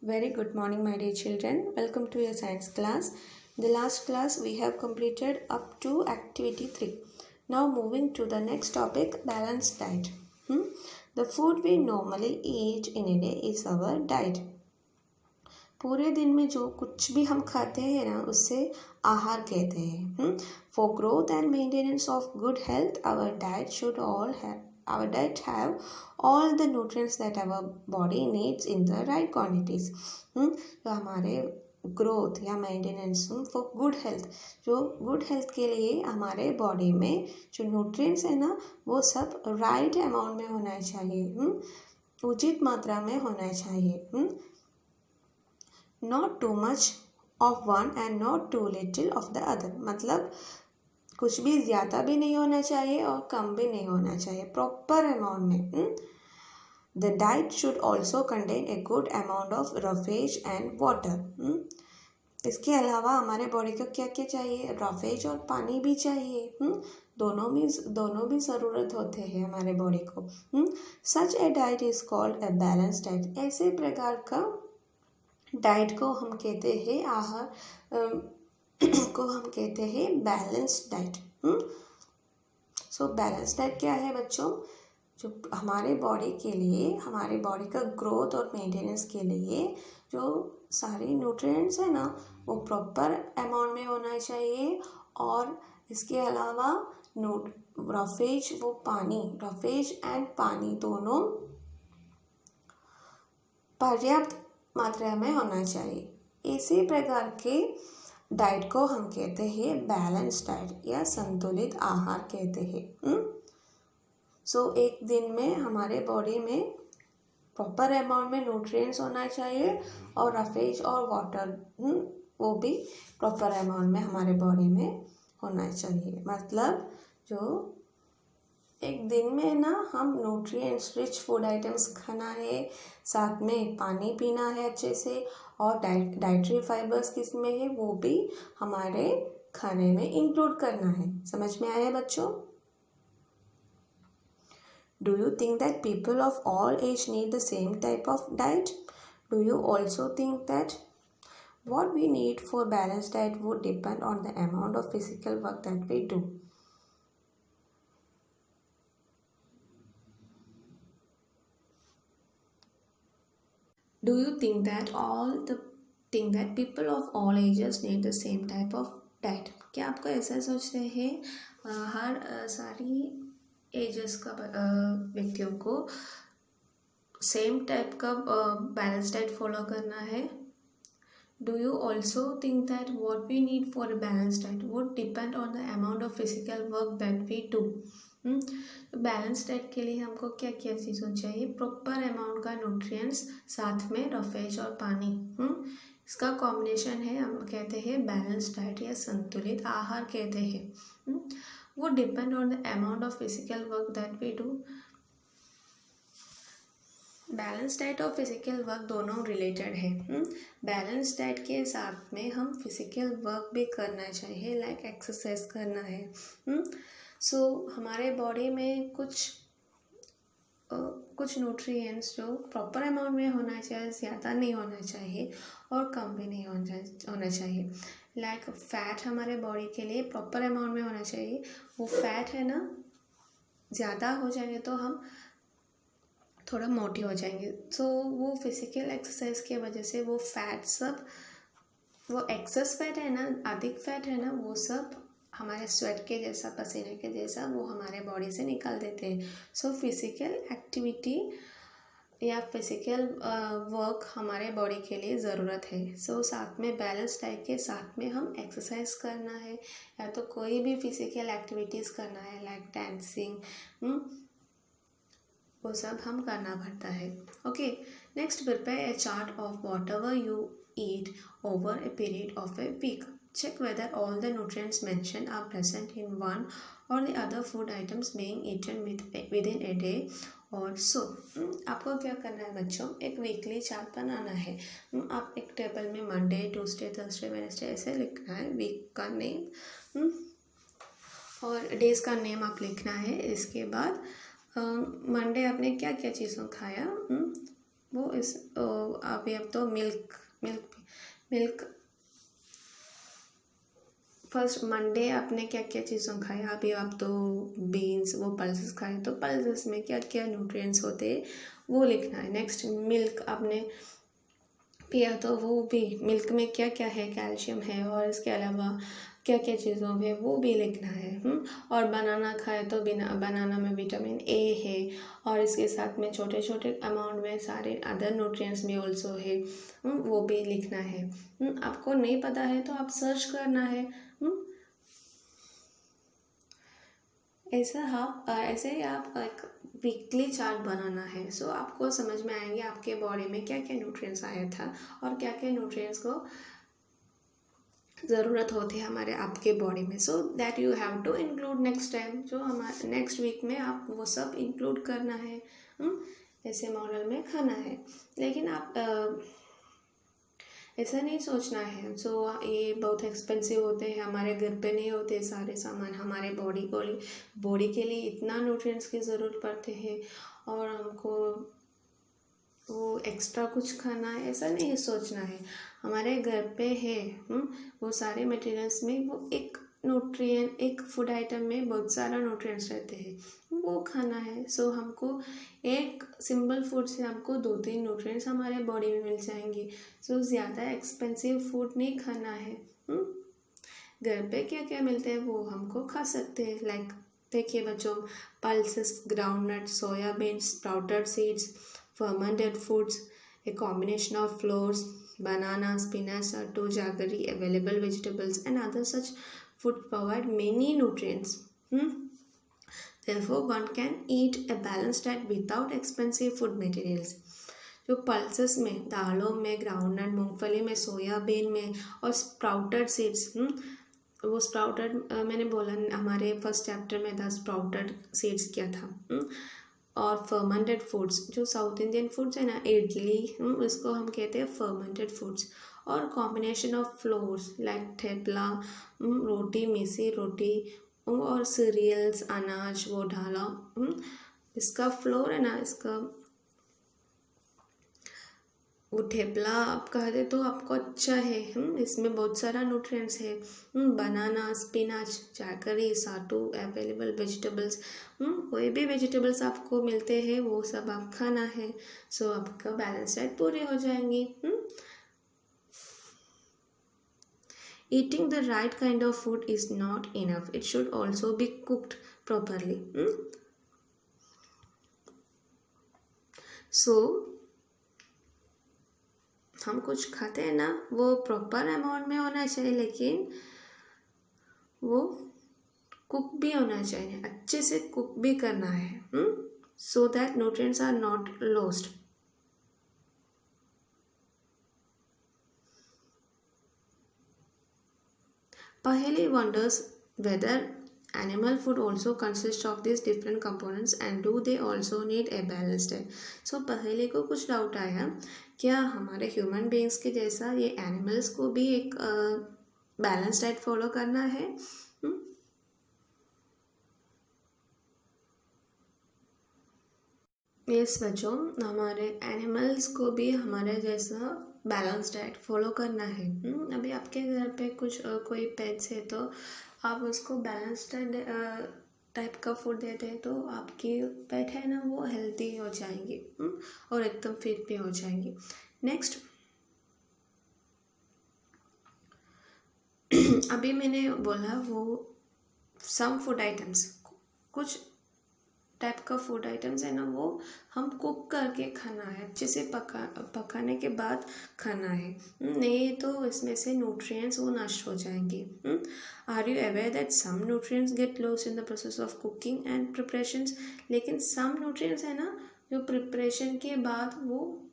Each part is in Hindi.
Very good morning, my dear children. Welcome to your science class. In the last class, we have completed up to activity 3. Now moving to the next topic, balanced diet. The food we normally eat in a day is our diet. पूरे दिन में जो कुछ भी हम खाते हैं ना उससे आहार कहते हैं. For growth and maintenance of good health, our diet have all the nutrients that our body needs in the right quantities. तो हमारे ग्रोथ या मेंटेनेंस फॉर गुड हेल्थ, जो गुड हेल्थ के लिए हमारे बॉडी में जो न्यूट्रिएंट्स है ना वो सब राइट अमाउंट में होना चाहिए, उचित मात्रा में होना चाहिए. Not too much of one and not too little of the other. मतलब कुछ भी ज़्यादा भी नहीं होना चाहिए और कम भी नहीं होना चाहिए, प्रॉपर अमाउंट में. The diet should also contain a good amount of roughage and water. इसके अलावा हमारे बॉडी को क्या क्या चाहिए? रफेज और पानी भी चाहिए. दोनों भी ज़रूरत होते हैं हमारे बॉडी को. Such a diet is called a balance diet. ऐसे प्रकार का डाइट को हम कहते हैं कहते हैं balanced diet. So balance diet क्या है बच्चों? जो हमारे बॉडी के लिए, हमारे बॉडी का ग्रोथ और मेंटेनेंस के लिए जो सारे न्यूट्रिएंट्स है ना वो प्रॉपर अमाउंट में होना चाहिए. और इसके अलावा रफेज एंड पानी दोनों पर्याप्त मात्रा में होना चाहिए. इसी प्रकार के डाइट को हम कहते हैं बैलेंस डाइट या संतुलित आहार कहते हैं. सो एक दिन में हमारे बॉडी में प्रॉपर अमाउंट में न्यूट्रिएंट्स होना चाहिए और रफेज और वाटर वो भी प्रॉपर अमाउंट में हमारे बॉडी में होना चाहिए. मतलब जो एक दिन में ना हम न्यूट्रिएंट्स रिच फूड आइटम्स खाना है, साथ में पानी पीना है अच्छे से, और डाइटरी फाइबर्स किसमें है वो भी हमारे खाने में इंक्लूड करना है. समझ में आया बच्चों? Do you think that people of all age need the same type of diet? Do you also think that what we need for balanced diet would depend on the amount of physical work that we do? Do you think that people of all ages need the same type of diet? क्या आपको ऐसा सोचते हैं हर सारी एजेस का व्यक्तियों को सेम टाइप का बैलेंस डाइट फॉलो करना है? Do you also think that what we need for a balanced diet would depend on the amount of physical work that we do? Balance diet के लिए हमको क्या क्या चीज़ों चाहिए? प्रॉपर अमाउंट का न्यूट्रिएंट्स, साथ में रफेज और पानी. इसका कॉम्बिनेशन है, हम कहते हैं बैलेंस डाइट या संतुलित आहार कहते हैं. वो depend on the amount of physical work that we do. Balance diet और फिजिकल वर्क दोनों रिलेटेड है. बैलेंस डाइट के साथ में हम फिजिकल वर्क भी करना चाहिए, लाइक एक्सरसाइज करना है. सो हमारे बॉडी में कुछ न्यूट्रिएंट्स जो प्रॉपर अमाउंट में होना चाहिए, ज़्यादा नहीं होना चाहिए और कम भी नहीं होना चाहिए. लाइक फैट हमारे बॉडी के लिए प्रॉपर अमाउंट में होना चाहिए. वो फैट है ना, ज़्यादा हो जाएंगे तो हम थोड़ा मोटे हो जाएंगे. सो वो फिजिकल एक्सरसाइज की वजह से वो फैट सब, वो एक्सेस फैट है ना, अधिक फैट है ना, वो सब हमारे स्वेट के जैसा, पसीने के जैसा वो हमारे बॉडी से निकाल देते हैं. सो फिजिकल एक्टिविटी या फिजिकल वर्क हमारे बॉडी के लिए ज़रूरत है. सो साथ में बैलेंस डाइट के साथ में हम एक्सरसाइज करना है या तो कोई भी फिजिकल एक्टिविटीज़ करना है, लाइक डांसिंग, वो सब हम करना पड़ता है. Okay, next prepare a chart of whatever you eat over a period of a week. Check whether all the nutrients mentioned are present in one or the other food items being eaten within a day or so. आपको क्या करना है बच्चों? एक वीकली चार्ट बनाना है. आप एक टेबल में मंडे, ट्यूसडे, थर्सडे, वेडनेसडे ऐसे लिखना है, वीक का नेम और डेज का नेम आप लिखना है. इसके बाद मंडे आपने क्या क्या चीज़ों खाया, वो इस अभी अब तो मिल्क फर्स्ट मंडे आपने क्या क्या चीज़ों खाया, अभी आप तो बीन्स वो पल्सेस खाए, तो पल्सेस में क्या क्या न्यूट्रिएंट्स होते हैं वो लिखना है। नेक्स्ट मिल्क आपने पिया तो वो भी मिल्क में क्या क्या है, कैल्शियम है, और इसके अलावा क्या क्या चीज़ों में वो भी लिखना है। और बनाना खाए तो बनाना में विटामिन ए है, और इसके साथ में छोटे छोटे अमाउंट में सारे अदर न्यूट्रिएंट्स भी ऑल्सो है, वो भी लिखना है। आपको नहीं पता है तो आप सर्च करना है। ऐसे ही आप एक वीकली चार्ट बनाना है। सो आपको समझ में आएंगे आपके बॉडी में क्या क्या न्यूट्रिएंट्स आया था और क्या क्या न्यूट्रिएंट्स को ज़रूरत होती है हमारे आपके बॉडी में। So that you have to include next time, जो हमारे नेक्स्ट वीक में आप वो सब इंक्लूड करना है। ऐसे मॉडल में खाना है। लेकिन आप ऐसा नहीं सोचना है सो ये बहुत एक्सपेंसिव होते हैं, हमारे घर पे नहीं होते सारे सामान, हमारे बॉडी के लिए इतना न्यूट्रिएंट्स की ज़रूरत पड़ते हैं और हमको वो एक्स्ट्रा कुछ खाना है, ऐसा नहीं सोचना है। हमारे घर पे है वो सारे मटेरियल्स में वो एक फूड आइटम में बहुत सारा न्यूट्रिएंट्स रहते हैं, वो खाना है। सो हमको एक सिंपल फूड से हमको 2-3 न्यूट्रिएंट्स हमारे बॉडी में मिल जाएंगे। सो ज़्यादा एक्सपेंसिव फूड नहीं खाना है। घर पे क्या क्या मिलते हैं वो हमको खा सकते हैं। लाइक देखिए बच्चों, pulses, groundnut, soybean, sprouted seeds, fermented foods, a combination of flours, bananas, spinach, sattu, jaggery, available vegetables and other such food provide many nutrients. Therefore, one can eat a balanced diet without expensive food materials. जो पल्सेस में, दालों में, ग्राउंडनट, मूंगफली में, सोयाबीन में और स्प्राउटेड सीड्स, वो स्प्राउटेड मैंने बोला हमारे फर्स्ट चैप्टर में था स्प्राउटेड सीड्स क्या था। और फर्मेंटेड फूड्स, जो साउथ इंडियन फूड्स है ना, इडली, इसको हम कहते हैं फर्मेंटेड फूड्स। और combination of flours like thepla, रोटी, मेसी रोटी और सीरियल्स, अनाज वो डाला, इसका फ्लोर है ना, इसका वो ठेपला आप कह दे तो आपको अच्छा है। इसमें बहुत सारा न्यूट्रिएंट्स है। बनाना, स्पिनाच, जैकरी, साटू, अवेलेबल वेजिटेबल्स, कोई भी वेजिटेबल्स आपको मिलते हैं वो सब आप खाना है। सो आपका बैलेंस डाइट पूरी हो जाएंगी। Eating the right kind of food is not enough. It should also be cooked properly. So हम कुछ खाते हैं ना, वो प्रॉपर अमाउंट में होना चाहिए, लेकिन वो कुक भी होना चाहिए, अच्छे से कुक भी करना है, so that nutrients are not lost. Paheli wonders whether animal food also consists of these different components and do they also need a balanced diet. So पहले को कुछ डाउट आया, क्या हमारे ह्यूमन बीइंग्स के जैसा ये एनिमल्स को भी एक बैलेंस डाइट फॉलो करना है? यस बच्चों, हमारे एनिमल्स को भी हमारे जैसा बैलेंस डाइट फॉलो करना है। अभी आपके घर पे कोई पेट्स है तो आप उसको बैलेंस टाइप का फूड देते हैं तो आपकी पेट है ना वो हेल्दी हो जाएंगी और एकदम फिट भी हो जाएंगी। नेक्स्ट अभी मैंने बोला वो सम फूड आइटम्स, कुछ टाइप का फूड आइटम्स है ना वो हम कुक करके खाना है, अच्छे से पकाने के बाद खाना है, नहीं तो इसमें से न्यूट्रिएंट्स वो नष्ट हो जाएंगे। Are you aware that some nutrients get lost in the process of cooking and preparations? लेकिन सम न्यूट्रिएंट्स है ना जो प्रिपरेशन के बाद वो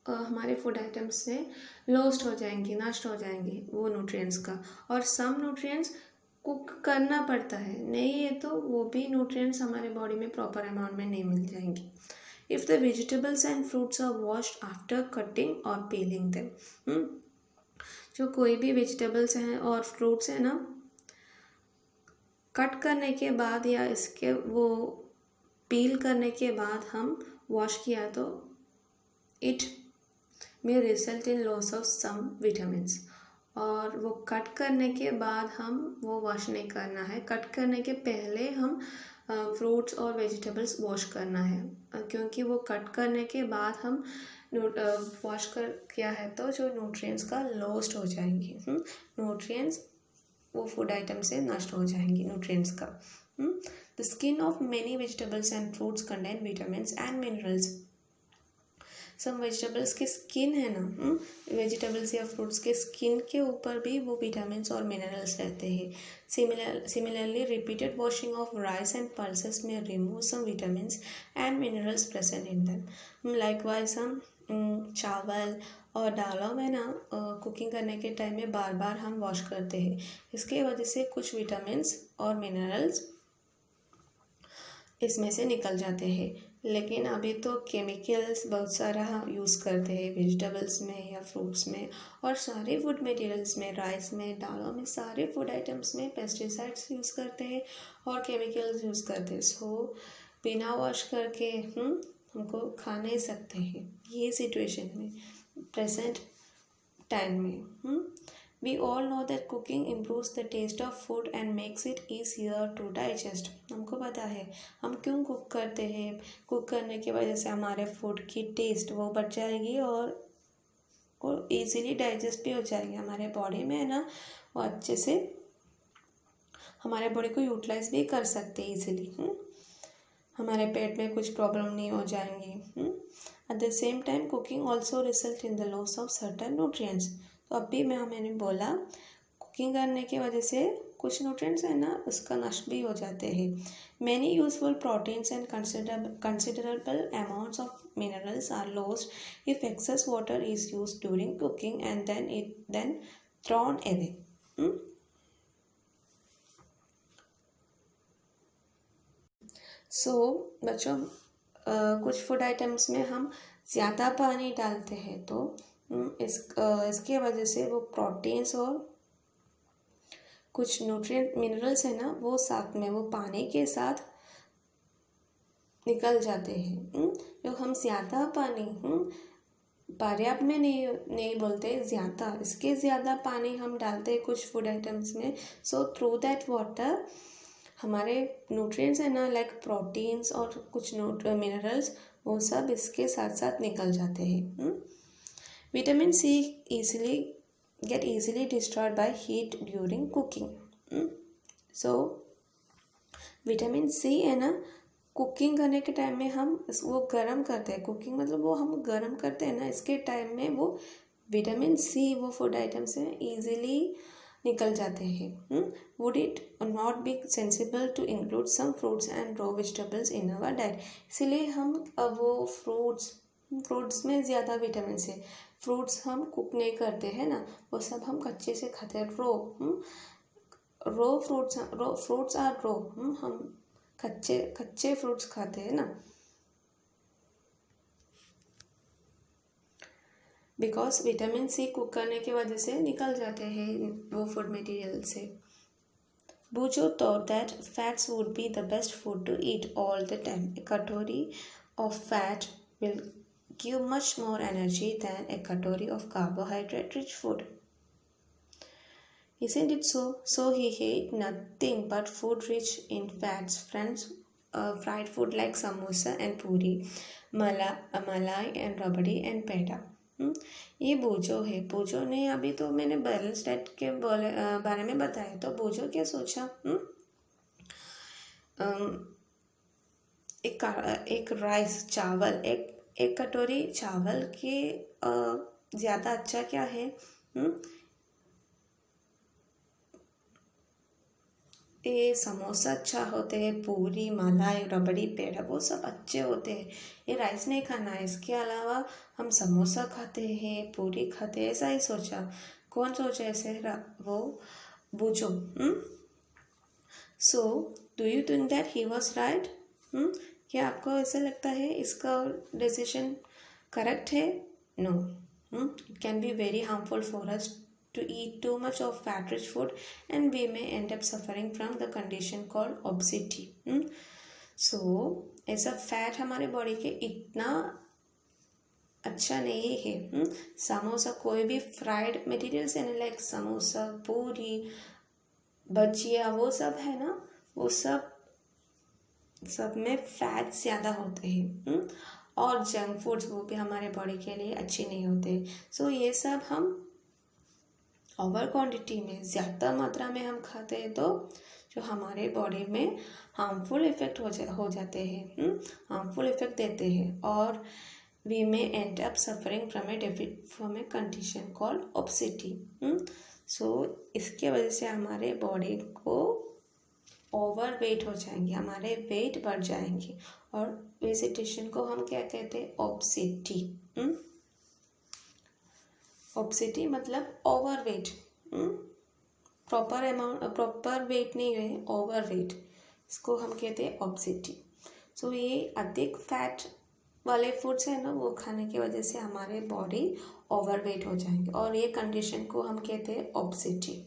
हमारे फूड आइटम्स से लॉस्ट हो जाएंगे, नष्ट हो जाएंगे वो न्यूट्रिएंट्स का। और सम न्यूट्रिएंट्स कुक करना पड़ता है, नहीं है तो वो भी न्यूट्रिएंट्स हमारे बॉडी में प्रॉपर अमाउंट में नहीं मिल जाएंगे। If the vegetables and fruits are washed after cutting और पीलिंग देम, जो कोई भी वेजिटेबल्स हैं और फ्रूट्स हैं ना, कट करने के बाद या इसके वो पील करने के बाद हम वॉश किया तो it may result in loss of some vitamins. और वो कट करने के बाद हम वो वॉश नहीं करना है, कट करने के पहले हम फ्रूट्स और वेजिटेबल्स वॉश करना है, क्योंकि वो कट करने के बाद हम वॉश कर किया है तो जो न्यूट्रिएंट्स का लॉस्ट हो जाएंगी, न्यूट्रिएंट्स वो फूड आइटम से नष्ट हो जाएंगी न्यूट्रिएंट्स का। The skin of many vegetables and fruits contain vitamins and minerals. Some vegetables के स्किन है ना, वेजिटेबल्स या फ्रूट्स के स्किन के ऊपर भी वो विटामिन्स और मिनरल्स रहते हैं। Similarly repeated washing of rice and pulses में remove some vitamins and minerals present in them. Likewise हम चावल और दालों में ना कुकिंग करने के टाइम में बार बार हम वॉश करते हैं, इसके वजह से कुछ विटामिन्स और मिनरल्स इसमें से निकल जाते हैं। लेकिन अभी तो केमिकल्स बहुत सारा यूज़ करते हैं वेजिटेबल्स में या फ्रूट्स में, और सारे फूड मटेरियल्स में, राइस में, दालों में, सारे फूड आइटम्स में पेस्टिसाइड्स यूज़ करते हैं और केमिकल्स यूज़ करते हैं। सो बिना वॉश करके हमको खा नहीं सकते हैं ये सिचुएशन में, प्रेजेंट टाइम में। We all know that cooking improves the taste of food and makes it easier to digest। हमको पता है हम क्यों कुक करते हैं, कुक करने की वजह से हमारे फूड की टेस्ट वो बढ़ जाएगी और इजीली डाइजेस्ट भी हो जाएगी हमारे बॉडी में, है ना, वो अच्छे से हमारे बॉडी को यूटिलाइज भी कर सकते हैं इजीली। हमारे पेट में कुछ प्रॉब्लम नहीं हो जाएंगी। At the same time cooking also result in the loss of certain nutrients. तो अभी मैंने बोला कुकिंग करने की वजह से कुछ न्यूट्रिएंट्स है ना उसका नष्ट भी हो जाते हैं। Many useful proteins and considerable amounts of minerals are lost if excess water is used during cooking and then thrown away. बच्चों कुछ फूड आइटम्स में हम ज़्यादा पानी डालते हैं तो इसके वजह से वो प्रोटीन्स और कुछ न्यूट्रिएंट मिनरल्स है ना वो साथ में वो पानी के साथ निकल जाते हैं। जो हम ज़्यादा पानी पर्याप्त में नहीं बोलते, ज़्यादा, इसके ज़्यादा पानी हम डालते हैं कुछ फूड आइटम्स में। सो थ्रू दैट वाटर हमारे न्यूट्रिएंट्स है ना लाइक प्रोटीन्स और कुछ मिनरल्स वो सब इसके साथ साथ निकल जाते हैं। Vitamin C get easily destroyed by heat during cooking। So vitamin C है ना कुकिंग करने के टाइम में हम वो गर्म करते हैं, कुकिंग मतलब वो हम गर्म करते हैं ना, इसके टाइम में वो विटामिन सी वो फूड आइटम से ईजिली निकल जाते हैं। Would it not be sensible to include some fruits and raw vegetables in our diet. इसीलिए हम वो फ्रूट्स में ज़्यादा विटामिन है, फ्रूट्स हम कुक नहीं करते हैं ना, वो सब हम कच्चे से खाते हैं, रो फ्रूट्स आर रो, हम कच्चे फ्रूट्स खाते हैं ना, बिकॉज विटामिन सी कुक करने की वजह से निकल जाते हैं वो फूड मटेरियल से। Bujo thought that fats would be the best food to eat all the time. A katori of fat will give much more energy than a katori of carbohydrate-rich food. Isn't it so? So he ate nothing but food rich in fats. Friends, fried food like samosa and puri, malai and rabdi and peta. ये बोझो है। बोझो ने अभी तो मैंने बैलेंस डाइट के बारे में बताया, तो बोझो क्या सोचा, एक राइस चावल एक कटोरी चावल के ज़्यादा अच्छा क्या है, ये समोसा अच्छा होते हैं, पूरी मलाई रबड़ी पेड़ा वो सब अच्छे होते हैं, ये राइस नहीं खाना है। इसके अलावा हम समोसा खाते हैं, पूरी खाते हैं, ऐसा ही सोचा। कौन सोचा ऐसे? वो बूझो। So do you think that he was right? क्या आपको ऐसा लगता है इसका डिसीजन करेक्ट है? No, it can be very harmful for us to eat too much of fat-rich food and we may end up suffering from the condition called obesity। So ऐसा फैट हमारे बॉडी के इतना अच्छा नहीं है। समोसा कोई भी फ्राइड मटेरियल्स है ना, लाइक समोसा, पूरी, भजिया, वो सब है ना, वो सब में फैट ज़्यादा होते हैं। और जंक फूड्स वो भी हमारे बॉडी के लिए अच्छे नहीं होते। सो ये सब हम ओवर क्वांटिटी में, ज़्यादा मात्रा में हम खाते हैं तो जो हमारे बॉडी में हार्मफुल इफ़ेक्ट हो जाते हैं, हार्मफुल इफ़ेक्ट देते हैं, और we may end up suffering from a condition called obesity. So इसके वजह से हमारे बॉडी को ओवर वेट हो जाएंगे, हमारे वेट बढ़ जाएंगे, और इस कंडीशन को हम क्या कहते हैं? ओबेसिटी। ओबेसिटी मतलब ओवर वेट। प्रॉपर वेट नहीं रहे, ओवर वेट, इसको हम कहते हैं ओबेसिटी। सो ये अधिक फैट वाले फूड्स है ना, वो खाने की वजह से हमारे बॉडी ओवर वेट हो जाएंगे, और ये कंडीशन को हम कहते हैं ओबेसिटी।